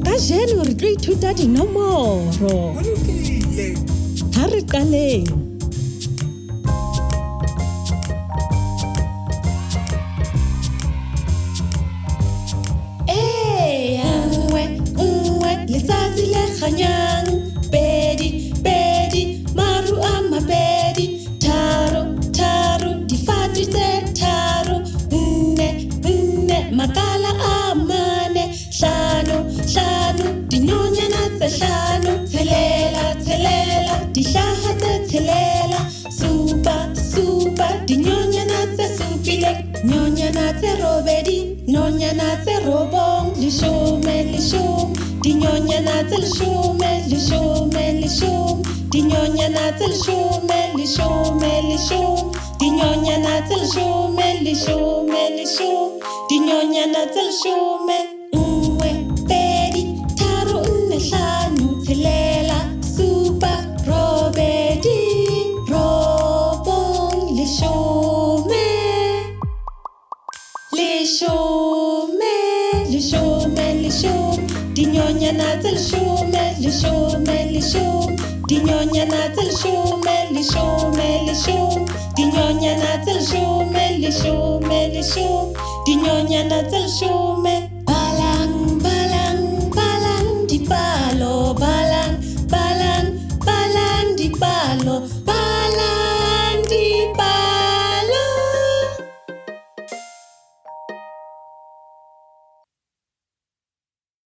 Kajeno re tlo ithuta dinomoro. Ha re qaleng. Letsatsi le kganyang, pedi, maru a mabedi, tharo, difate tse tharo, nne, makala a mane, hlano, dinonyana tse hlano, tshelela, dihlaha tse tshelela, supa, dinonyana tse supile, nyonyana tse robedi, nonyana tse robong, leshome, dinonyana tse leshome, dinonyana tse leshome, dinonyana tse leshome, dinonyana tse leshome, nngwe, pedi, tharo, nne, hlano, tshelela, supa, robedi, robong, leshome, dinonyana tse leshome, dinonyana tse leshome, dinonyana tse leshome, dinonyana tse leshome.